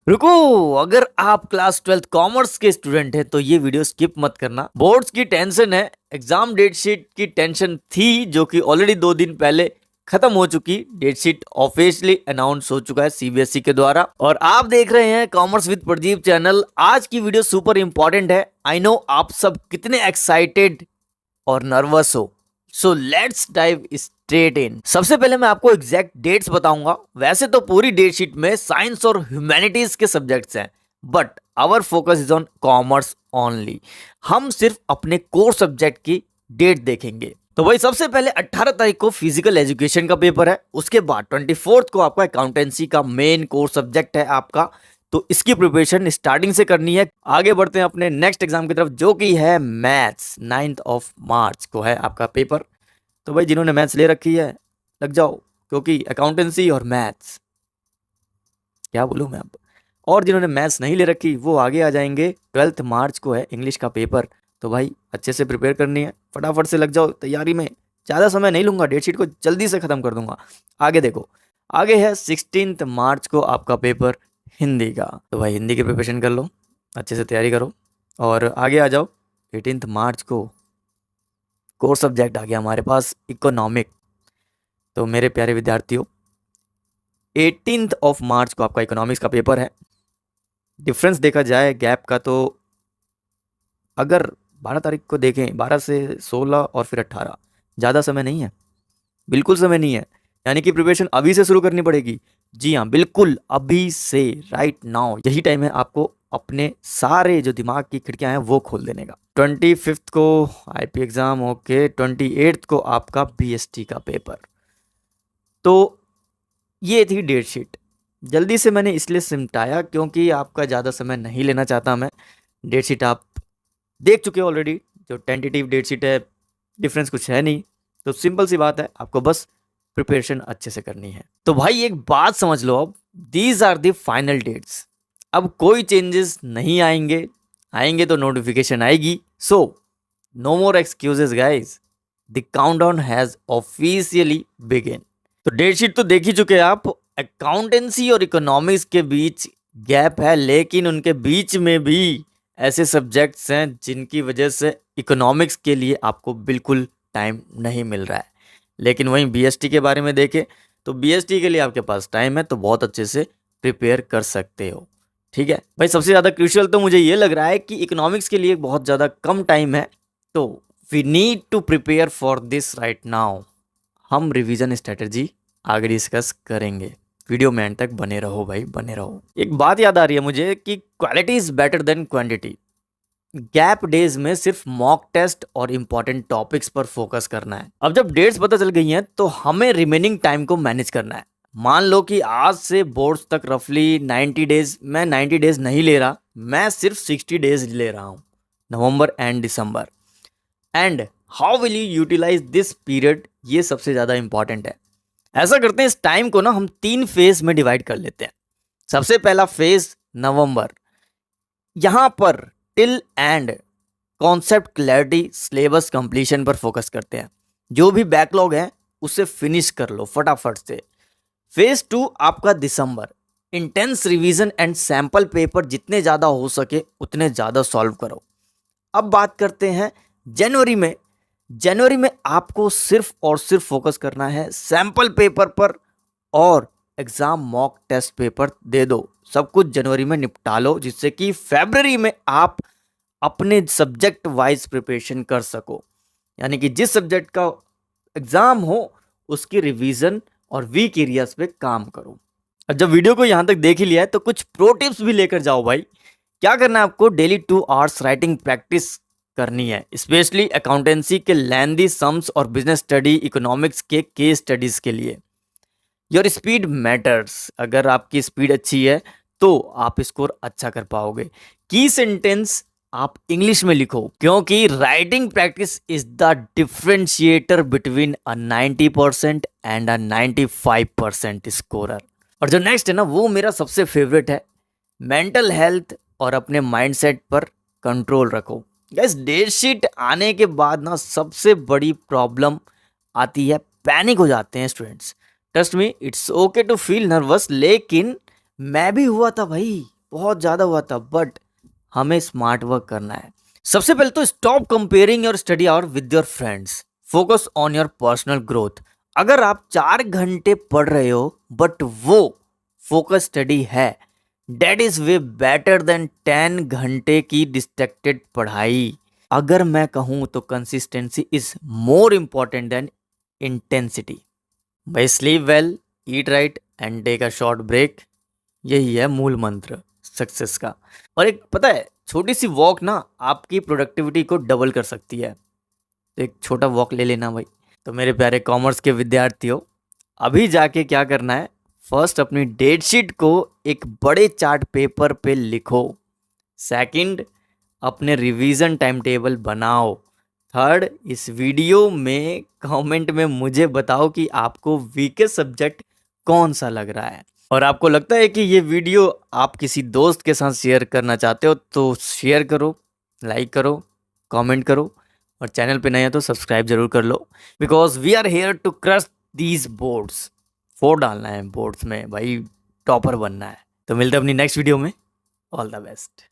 रुको, अगर आप क्लास 12th कॉमर्स के स्टूडेंट हैं तो ये वीडियो स्किप मत करना। बोर्ड्स की टेंशन है, एग्जाम डेट शीट की टेंशन थी जो कि ऑलरेडी 2 दिन पहले खत्म हो चुकी। डेट शीट ऑफिशियली अनाउंस हो चुका है सीबीएसई के द्वारा और आप देख रहे हैं कॉमर्स विद प्रदीप चैनल। आज की वीडियो सुपर इंपॉर्टेंट है। आई नो आप सब कितने एक्साइटेड और नर्वस हो। So let's dive straight in. सबसे पहले मैं आपको एग्जैक्ट डेट्स बताऊंगा। वैसे तो पूरी डेट शीट में साइंस और ह्यूमैनिटीज के सब्जेक्ट्स हैं, but our focus is on commerce only. हम सिर्फ अपने कोर सब्जेक्ट की डेट देखेंगे। तो भाई सबसे पहले 18 तारीख को फिजिकल एजुकेशन का पेपर है। उसके बाद 24 को आपका अकाउंटेंसी का मेन कोर सब्जेक्ट है आपका। तो इसकी प्रिपरेशन स्टार्टिंग से करनी है। आगे बढ़ते हैं अपने नेक्स्ट एग्जाम की तरफ जो कि है मैथ्स। 9 मार्च को है आपका पेपर। तो भाई जिन्होंने मैथ्स ले रखी है लग जाओ, क्योंकि अकाउंटेंसी और मैथ्स, क्या बोलूँ मैं अब। और जिन्होंने मैथ्स नहीं ले रखी वो आगे आ जाएंगे। 12 मार्च को है इंग्लिश का पेपर। तो भाई अच्छे से प्रिपेयर करनी है, फटाफट से लग जाओ तैयारी में। ज़्यादा समय नहीं लूंगा, डेट शीट को जल्दी से ख़त्म कर दूंगा। आगे देखो, आगे है 16 मार्च को आपका पेपर हिंदी का। तो भाई हिंदी की प्रिपरेशन कर लो, अच्छे से तैयारी करो। और आगे आ जाओ, 18 मार्च को कोर सब्जेक्ट आ गया हमारे पास, इकोनॉमिक। तो मेरे प्यारे विद्यार्थियों, 18 मार्च को आपका इकोनॉमिक्स का पेपर है। डिफरेंस देखा जाए गैप का तो अगर 12 तारीख को देखें, 12 से 16 और फिर 18, ज़्यादा समय नहीं है, बिल्कुल समय नहीं है। यानी कि प्रिपरेशन अभी से शुरू करनी पड़ेगी। जी हाँ, बिल्कुल अभी से, राइट नाउ यही टाइम है आपको अपने सारे जो दिमाग की खिड़कियां हैं वो खोल देने का। 25 को आईपी एग्जाम, ओके। 28 को आपका बीएसटी का पेपर। तो ये थी डेट शीट। जल्दी से मैंने इसलिए सिमटाया क्योंकि आपका ज़्यादा समय नहीं लेना चाहता मैं। डेट शीट आप देख चुके हो ऑलरेडी, जो टेंटेटिव डेट शीट है, डिफरेंस कुछ है नहीं। तो सिंपल सी बात है, आपको बस प्रिपरेशन अच्छे से करनी है। तो भाई एक बात समझ लो, अब these are the final dates. अब कोई चेंजेस नहीं आएंगे, आएंगे तो नोटिफिकेशन आएगी। So no more excuses guys, the countdown has officially begin. तो डेट शीट तो देख ही चुके हैं आप। अकाउंटेंसी और इकोनॉमिक्स के बीच गैप है, लेकिन उनके बीच में भी ऐसे सब्जेक्ट्स हैं जिनकी वजह से इकोनॉमिक्स के लिए आपको बिल्कुल टाइम नहीं मिल रहा है। लेकिन वहीं बीएसटी के बारे में देखें तो बीएसटी के लिए आपके पास टाइम है, तो बहुत अच्छे से प्रिपेयर कर सकते हो। ठीक है भाई, सबसे ज़्यादा क्रूशियल तो मुझे ये लग रहा है कि इकोनॉमिक्स के लिए बहुत ज़्यादा कम टाइम है। तो we need to prepare for this right now. हम रिवीजन स्ट्रेटजी आगे डिस्कस करेंगे। वीडियो में एंड तक बने रहो भाई, बने रहो। एक बात याद आ रही है मुझे कि quality is better than quantity. Gap days में सिर्फ मॉक टेस्ट और इंपॉर्टेंट टॉपिक्स पर फोकस करना है। अब जब डेट्स पता चल गई हैं तो हमें रिमेनिंग टाइम को मैनेज करना है। मान लो कि आज से बोर्ड्स तक रफली 90 डेज, मैं 90 डेज नहीं ले रहा, मैं सिर्फ 60 डेज ले रहा हूँ, November and December. And how will you utilise this period, ये सबसे ज़्यादा इंपॉर्टेंट है। ऐसा करते हैं, इस टाइम को ना हम 3 फेज में डिवाइड कर लेते हैं। सबसे पहला फेज नवंबर, यहां पर till and concept clarity, syllabus completion पर फोकस करते हैं। जो भी बैकलॉग है उसे फिनिश कर लो फटाफट से। फेज 2 आपका दिसंबर, intense revision and sample paper जितने ज़्यादा हो सके उतने ज़्यादा सॉल्व करो। अब बात करते हैं जनवरी में। जनवरी में आपको सिर्फ और सिर्फ फोकस करना है सैंपल पेपर पर और एग्जाम मॉक टेस्ट पेपर दे दो। सब कुछ जनवरी में निपटा लो, जिससे कि फरवरी में आप अपने सब्जेक्ट वाइज प्रिपरेशन कर सको। यानी कि जिस सब्जेक्ट का एग्जाम हो उसकी रिवीजन और वीक एरियाज पे काम करो। और जब वीडियो को यहां तक देख ही लिया है तो कुछ प्रो टिप्स भी लेकर जाओ भाई। क्या करना है आपको, डेली 2 आवर्स राइटिंग प्रैक्टिस करनी है, स्पेशली अकाउंटेंसी के लेंदी सम्स और बिजनेस स्टडी, इकोनॉमिक्स के केस स्टडीज के लिए। योर स्पीड मैटर्स, अगर आपकी स्पीड अच्छी है तो आप स्कोर अच्छा कर पाओगे। की सेंटेंस आप इंग्लिश में लिखो, क्योंकि writing practice is the differentiator between a 90% and a 95% scorer. और जो नेक्स्ट है ना, वो मेरा सबसे फेवरेट है, मेंटल हेल्थ और अपने माइंडसेट पर कंट्रोल रखो। गैस डेट शीट आने के बाद ना सबसे बड़ी प्रॉब्लम आती है, पैनिक हो जाते हैं students. Trust me, it's okay to feel nervous, लेकिन मैं भी हुआ था भाई। बहुत ज़्यादा हुआ था, बट हमें स्मार्ट वर्क करना है। सबसे पहले तो stop comparing your study hour with your friends, focus on your personal growth. अगर आप 4 घंटे पढ़ रहे हो बट वो फोकस स्टडी है, that is way better than 10 घंटे की डिस्ट्रैक्टेड पढ़ाई। अगर मैं कहूं तो consistency is more important than intensity. भाई sleep well, eat right and take a short break, यही है मूल मंत्र सक्सेस का। और एक पता है, छोटी सी वॉक ना आपकी प्रोडक्टिविटी को डबल कर सकती है। तो एक छोटा वॉक ले लेना भाई। तो मेरे प्यारे कॉमर्स के विद्यार्थियों, अभी जाके क्या करना है, फर्स्ट अपनी डेट शीट को एक बड़े चार्ट पेपर पे लिखो। सेकंड, अपने रिवीजन टाइम टेबल बनाओ। थर्ड, इस वीडियो में कमेंट में मुझे बताओ कि आपको वीकेस्ट सब्जेक्ट कौन सा लग रहा है। और आपको लगता है कि ये वीडियो आप किसी दोस्त के साथ शेयर करना चाहते हो तो शेयर करो, लाइक करो, कमेंट करो, और चैनल पे नए हो तो सब्सक्राइब जरूर कर लो, because we are here to crush these boards. फोड़ डालना है बोर्ड्स में भाई, टॉपर बनना है। तो मिलते हैं अपनी नेक्स्ट वीडियो में। All the best.